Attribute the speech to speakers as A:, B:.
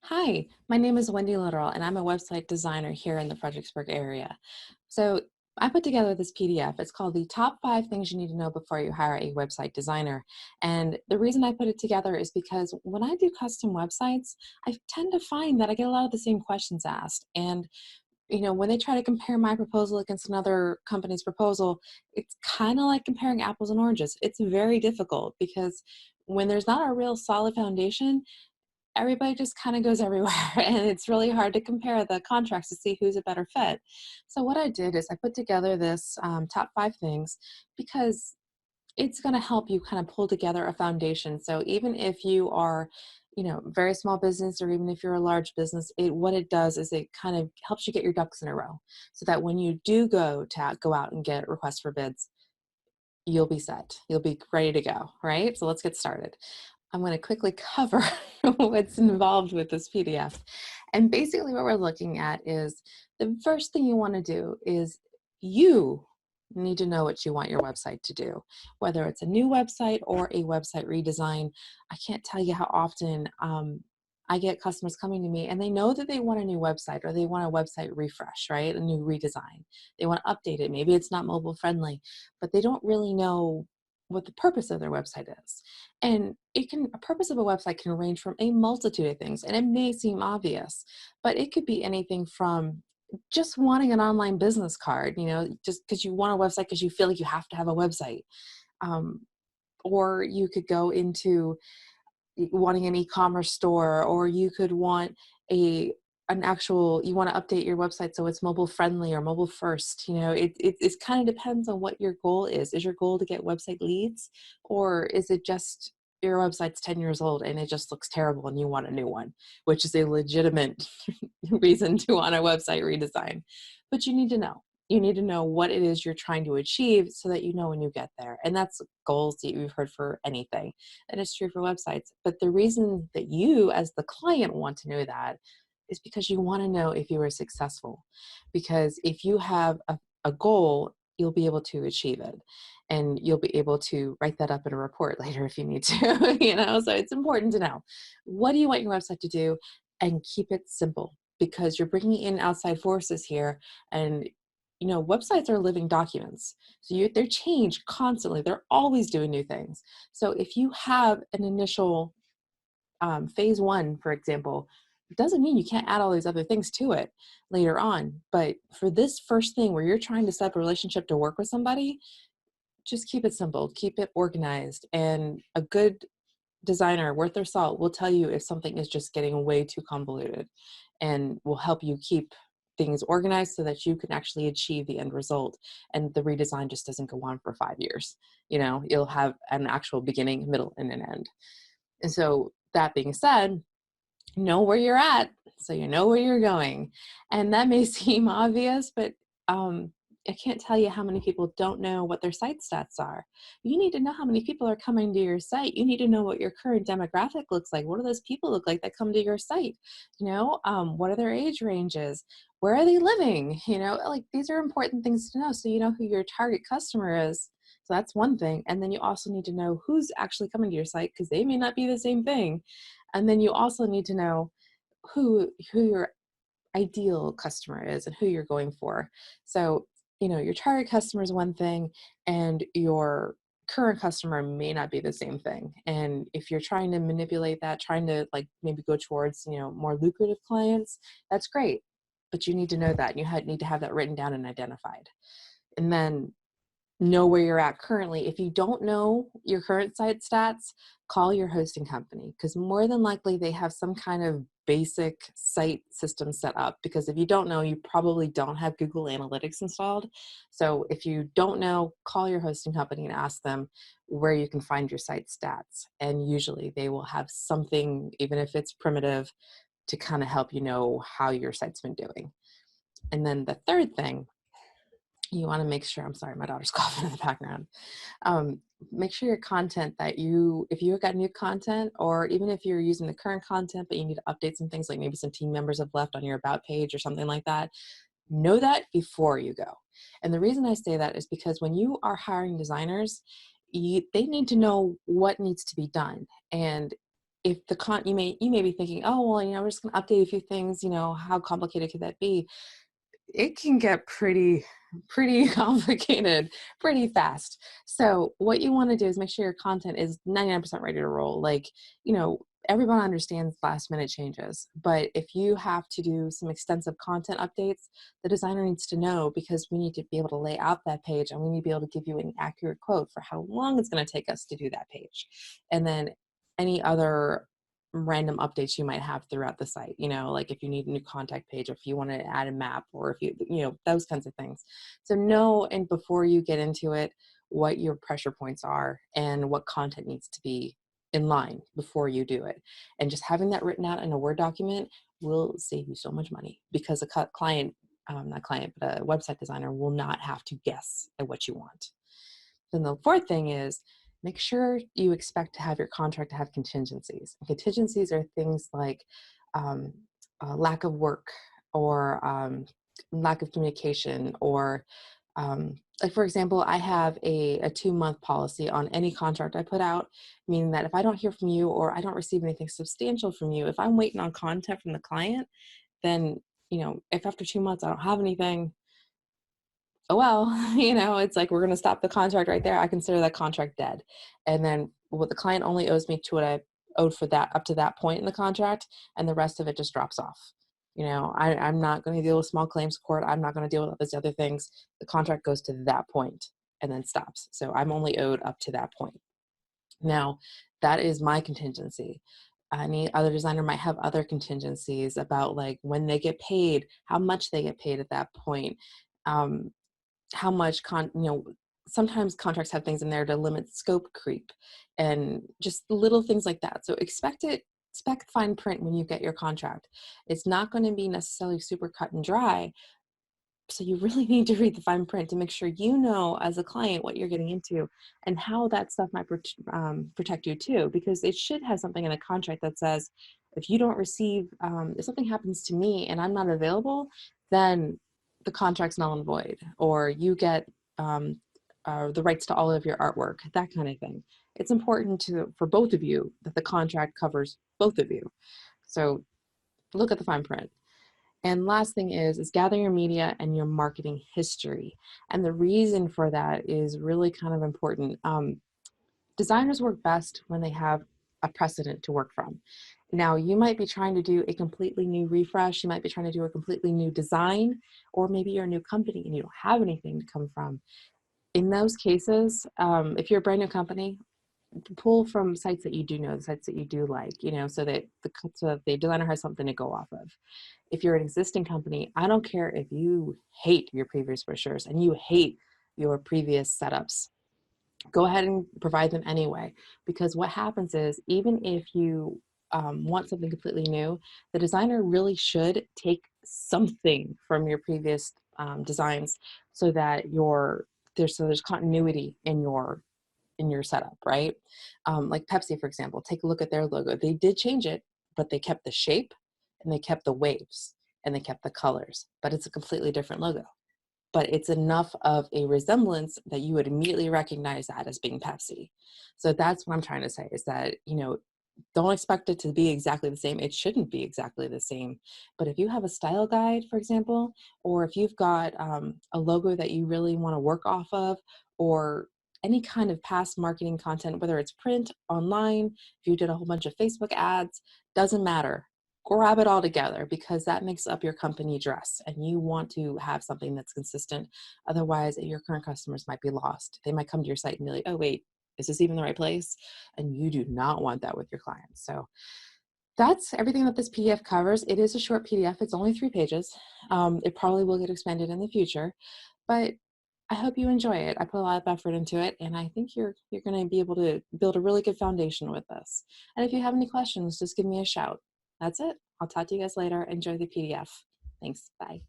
A: Hi, my name is Wendy Literal, and I'm a website designer here in the Fredericksburg area. So I put together this PDF. It's called the Top 5 Things You Need to Know Before You Hire a Website Designer. And the reason I put it together is because when I do custom websites, I tend to find that I get a lot of the same questions asked. And when they try to compare my proposal against another company's proposal, it's kind of like comparing apples and oranges. It's very difficult because when there's not a real solid foundation, everybody just kind of goes everywhere and it's really hard to compare the contracts to see who's a better fit. So what I did is I put together this top 5 things because it's going to help you kind of pull together a foundation. So even if you are very small business, or even if you're a large business, what it does is it kind of helps you get your ducks in a row so that when you do go out and get requests for bids, you'll be set. You'll be ready to go, right? So let's get started. I'm going to quickly cover what's involved with this PDF. And basically what we're looking at is the first thing you want to do is you need to know what you want your website to do, whether it's a new website or a website redesign. I can't tell you how often I get customers coming to me and they know that they want a new website or they want a website refresh, right? A new redesign. They want to update it. Maybe it's not mobile friendly, but they don't really know what the purpose of their website is. And a purpose of a website can range from a multitude of things, and it may seem obvious, but it could be anything from just wanting an online business card, just because you want a website because you feel like you have to have a website. Um, or you could go into wanting an e-commerce store, or you could want you want to update your website so it's mobile friendly or mobile first. It kind of depends on what your goal is. Is your goal to get website leads, or is it just your website's 10 years old and it just looks terrible and you want a new one, which is a legitimate reason to want a website redesign. But you need to know what it is you're trying to achieve so that you know when you get there. And that's goals that you've heard for anything. And it's true for websites. But the reason that you, as the client, want to know that is because you want to know if you are successful. Because if you have a goal, you'll be able to achieve it. And you'll be able to write that up in a report later if you need to, So it's important to know, what do you want your website to do, and keep it simple, because you're bringing in outside forces here. And websites are living documents. So they change constantly. They're always doing new things. So if you have an initial phase one, for example, it doesn't mean you can't add all these other things to it later on. But for this first thing where you're trying to set up a relationship to work with somebody, just keep it simple, keep it organized. And a good designer worth their salt will tell you if something is just getting way too convoluted, and will help you keep things organized so that you can actually achieve the end result. And the redesign just doesn't go on for 5 years. You'll have an actual beginning, middle, and an end. And so that being said, know where you're at so you know where you're going. And that may seem obvious, but I can't tell you how many people don't know what their site stats are. You need to know how many people are coming to your site. You need to know what your current demographic looks like. What do those people look like that come to your site? What are their age ranges? Where are they living? Like, these are important things to know, so you know who your target customer is. So that's one thing. And then you also need to know who's actually coming to your site, because they may not be the same thing. And then you also need to know who your ideal customer is and who you're going for. So, your target customer is one thing, and your current customer may not be the same thing. And if you're trying to manipulate that, trying to like maybe go towards, more lucrative clients, that's great. But you need to know that. You need to have that written down and identified. And then know where you're at currently. If you don't know your current site stats, call your hosting company, because more than likely they have some kind of basic site system set up. Because if you don't know, you probably don't have Google Analytics installed. So if you don't know, call your hosting company and ask them where you can find your site stats. And usually they will have something, even if it's primitive, to kind of help you know how your site's been doing. And then the third thing, you want to make sure, I'm sorry, my daughter's coughing in the background. Make sure your content if you've got new content, or even if you're using the current content, but you need to update some things, like maybe some team members have left on your about page or something like that, know that before you go. And the reason I say that is because when you are hiring designers, they need to know what needs to be done. And if the you may be thinking, oh, well, we're just going to update a few things, how complicated could that be? It can get pretty complicated pretty fast. So what you want to do is make sure your content is 99% ready to roll. Like, you know, everyone understands last minute changes, but if you have to do some extensive content updates, the designer needs to know, because we need to be able to lay out that page and we need to be able to give you an accurate quote for how long it's going to take us to do that page. And then any other random updates you might have throughout the site, like if you need a new contact page, or if you want to add a map, or if those kinds of things. So know, and before you get into it, what your pressure points are and what content needs to be in line before you do it. And just having that written out in a Word document will save you so much money, because a client, not client, but a website designer will not have to guess at what you want. Then the fourth thing is, make sure you expect to have your contract to have contingencies. And contingencies are things like um, lack of work, or lack of communication, or like, for example, I have a 2-month policy on any contract I put out, meaning that if I don't hear from you or I don't receive anything substantial from you, if I'm waiting on content from the client, then, if after 2 months I don't have anything, oh well, it's like, we're going to stop the contract right there. I consider that contract dead. And then what the client only owes me to what I owed for that up to that point in the contract, and the rest of it just drops off. I'm not going to deal with small claims court. I'm not going to deal with all these other things. The contract goes to that point and then stops. So I'm only owed up to that point. Now, that is my contingency. Any other designer might have other contingencies about, like, when they get paid, how much they get paid at that point, um, how much sometimes contracts have things in there to limit scope creep, and just little things like that. So expect fine print when you get your contract. It's not going to be necessarily super cut and dry, so you really need to read the fine print to make sure you know, as a client, what you're getting into and how that stuff might protect you too, because it should have something in the contract that says, if you don't receive, if something happens to me and I'm not available, then the contract's null and void, or you get the rights to all of your artwork, that kind of thing. It's important for both of you that the contract covers both of you. So look at the fine print. And last thing is gather your media and your marketing history. And the reason for that is really kind of important. Designers work best when they have a precedent to work from. Now, you might be trying to do a completely new refresh. You might be trying to do a completely new design, or maybe you're a new company and you don't have anything to come from. In those cases, if you're a brand new company, pull from sites that you do know, the sites that you do like, so that the designer has something to go off of. If you're an existing company, I don't care if you hate your previous brochures and you hate your previous setups, go ahead and provide them anyway. Because what happens is, even if you want something completely new, the designer really should take something from your previous designs, so that there's continuity in your setup, right? Like Pepsi, for example, take a look at their logo. They did change it, but they kept the shape and they kept the waves and they kept the colors, but it's a completely different logo. But it's enough of a resemblance that you would immediately recognize that as being Pepsi. So that's what I'm trying to say, is that, don't expect it to be exactly the same. It shouldn't be exactly the same. But if you have a style guide, for example, or if you've got a logo that you really want to work off of, or any kind of past marketing content, whether it's print, online, if you did a whole bunch of Facebook ads, doesn't matter. Grab it all together, because that makes up your company dress, and you want to have something that's consistent. Otherwise, your current customers might be lost. They might come to your site and be like, oh, wait, is this even the right place? And you do not want that with your clients. So that's everything that this PDF covers. It is a short PDF. It's only 3 pages. It probably will get expanded in the future, but I hope you enjoy it. I put a lot of effort into it, and I think you're going to be able to build a really good foundation with this. And if you have any questions, just give me a shout. That's it. I'll talk to you guys later. Enjoy the PDF. Thanks. Bye.